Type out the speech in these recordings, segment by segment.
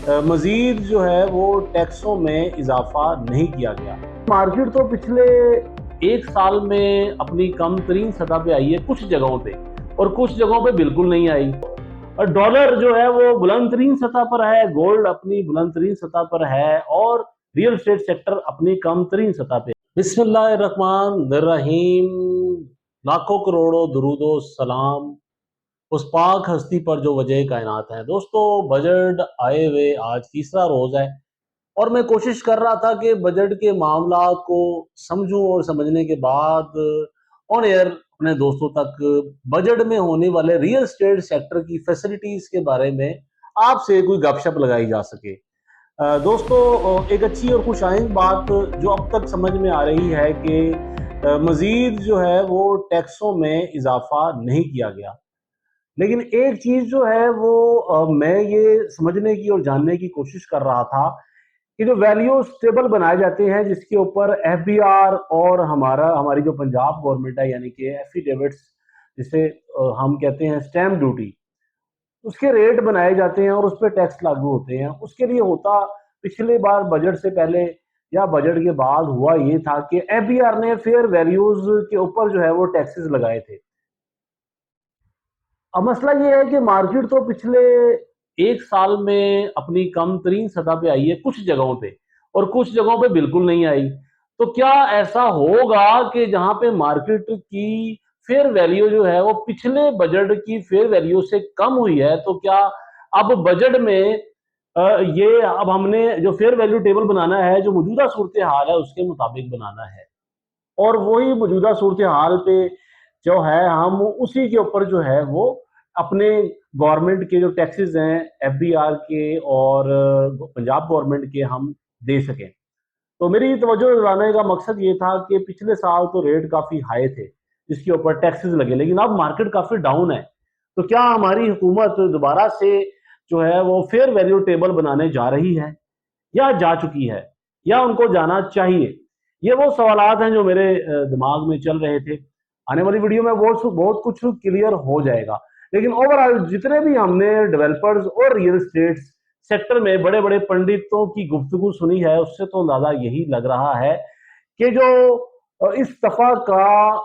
मजीद जो है वो टैक्सों में इजाफा नहीं किया गया। मार्केट तो पिछले एक साल में अपनी कम तरीन सतह पे आई है कुछ जगहों पे, और कुछ जगहों पे बिल्कुल नहीं आई। और डॉलर जो है वो बुलंद तरीन सतह पर है, गोल्ड अपनी बुलंद तरीन सतह पर है, और रियल एस्टेट सेक्टर अपनी कम तरीन सतह पे। बिस्मिल्लाहिर्रहमानिर्रहीम। लाखों करोड़ों दुरूदो सलाम उस पाक हस्ती पर जो वजह कायनात है। दोस्तों, बजट आए हुए आज तीसरा रोज है, और मैं कोशिश कर रहा था कि बजट के मामला को समझूं, और समझने के बाद ऑन एयर अपने दोस्तों तक बजट में होने वाले रियल एस्टेट सेक्टर की फैसिलिटीज के बारे में आपसे कोई गपशप लगाई जा सके। दोस्तों, एक अच्छी और खुशाइंद बात जो अब तक समझ में आ रही है कि मजीद जो है वो टैक्सों में इजाफा नहीं किया गया। लेकिन एक चीज जो है वो मैं ये समझने की और जानने की कोशिश कर रहा था कि जो वैल्यू टेबल बनाए जाते हैं जिसके ऊपर एफबीआर और हमारी जो पंजाब गवर्नमेंट है, यानी कि एफिडेविट्स जिसे हम कहते हैं स्टैम्प ड्यूटी, उसके रेट बनाए जाते हैं और उस पर टैक्स लागू होते हैं। उसके लिए होता पिछले बार बजट से पहले या बजट के बाद हुआ ये था कि एफबीआर ने फेयर वैल्यूज के ऊपर जो है वो टैक्सेस लगाए थे। अब मसला ये है कि मार्केट तो पिछले एक साल में अपनी कम तरीन सतह पे आई है कुछ जगहों पे, और कुछ जगहों पे बिल्कुल नहीं आई। तो क्या ऐसा होगा कि जहां पे मार्केट की फेयर वैल्यू जो है वो पिछले बजट की फेयर वैल्यू से कम हुई है, तो क्या अब बजट में ये अब हमने जो फेयर वैल्यू टेबल बनाना है, जो मौजूदा सूरत हाल है उसके मुताबिक बनाना है, और वही मौजूदा सूरत हाल पे जो है हम उसी के ऊपर जो है वो अपने गवर्नमेंट के जो टैक्सेस हैं एफबीआर के और पंजाब गवर्नमेंट के हम दे सकें। तो मेरी तवज्जो दिलाने का मकसद ये था कि पिछले साल तो रेट काफ़ी हाई थे जिसके ऊपर टैक्सेस लगे, लेकिन अब मार्केट काफ़ी डाउन है। तो क्या हमारी हुकूमत दोबारा से जो है वो फेयर वैल्यू टेबल बनाने जा रही है, या जा चुकी है, या उनको जाना चाहिए? ये वो सवालात हैं जो मेरे दिमाग में चल रहे थे। आने वाली वीडियो में बहुत बहुत कुछ क्लियर हो जाएगा। लेकिन ओवरऑल जितने भी हमने डेवलपर्स और रियल एस्टेट सेक्टर में बड़े बड़े पंडितों की गुफ्तगू सुनी है, उससे तो अंदाजा यही लग रहा है कि जो इस दफा का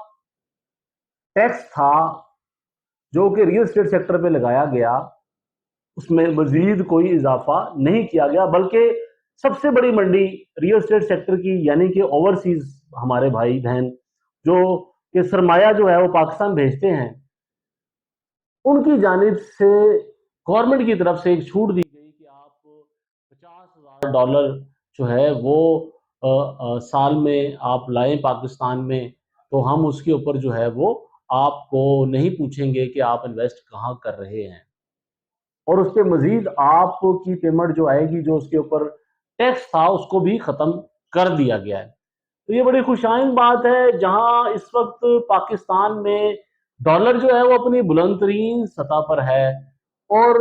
टैक्स था जो कि रियल एस्टेट सेक्टर पे लगाया गया, उसमें मजीद कोई इजाफा नहीं किया गया, बल्कि सबसे बड़ी मंडी रियल एस्टेट सेक्टर की, यानी कि ओवरसीज हमारे भाई बहन जो कि सरमाया जो है वो पाकिस्तान भेजते हैं, उनकी जानिब से गवर्नमेंट की तरफ से एक छूट दी गई कि आप $50,000 जो है वो साल में आप लाएं पाकिस्तान में, तो हम उसके ऊपर जो है वो आपको नहीं पूछेंगे कि आप इन्वेस्ट कहाँ कर रहे हैं, और उस पर मजीद आपकी पेमेंट जो आएगी, जो उसके ऊपर टैक्स था उसको भी ख़त्म कर दिया गया है। तो ये बड़ी खुशाइंद बात है, जहां इस वक्त पाकिस्तान में डॉलर जो है वो अपनी बुलंद तरीन सतह पर है, और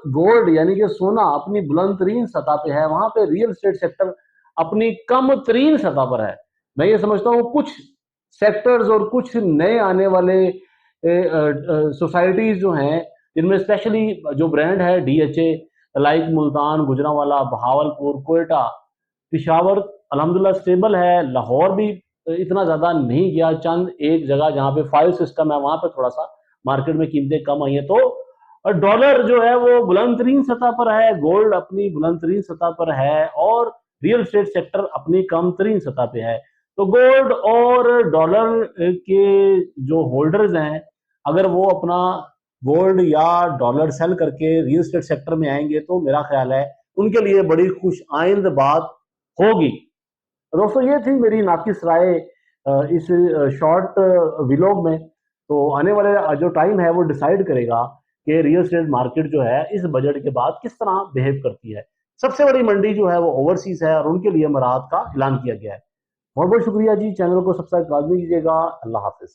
गोल्ड यानी कि सोना अपनी बुलंद तरीन सतह पे है, वहां पे रियल एस्टेट सेक्टर अपनी कम तरीन सतह पर है। मैं ये समझता हूँ कुछ सेक्टर्स और कुछ नए आने वाले सोसाइटीज जो हैं, जिनमें स्पेशली जो ब्रांड है डीएचए, लाइक मुल्तान, गुजरांवाला, बहावलपुर, कोयटा, पिशावर अल्हम्दुलिल्लाह स्टेबल है। लाहौर भी इतना ज़्यादा नहीं गया, चंद एक जगह जहाँ पे फाइल सिस्टम है वहाँ पे थोड़ा सा मार्केट में कीमतें कम आई हैं। तो डॉलर जो है वो बुलंद तरीन सतह पर है, गोल्ड अपनी बुलंद तरीन सतह पर है, और रियल एस्टेट सेक्टर अपनी कम तरीन सतह पे है। तो गोल्ड और डॉलर के जो होल्डर्स हैं, अगर वो अपना गोल्ड या डॉलर सेल करके रियल एस्टेट सेक्टर में आएंगे, तो मेरा ख्याल है उनके लिए बड़ी खुश आइंद बात होगी। दोस्तों, ये थी मेरी नाकिस राय इस शॉर्ट व्लॉग में। तो आने वाले जो टाइम है वो डिसाइड करेगा कि रियल एस्टेट मार्केट जो है इस बजट के बाद किस तरह बिहेव करती है। सबसे बड़ी मंडी जो है वो ओवरसीज है, और उनके लिए मराहत का ऐलान किया गया है। बहुत बहुत शुक्रिया जी। चैनल को सब्सक्राइब लाजमी कीजिएगा। अल्लाह हाफिज।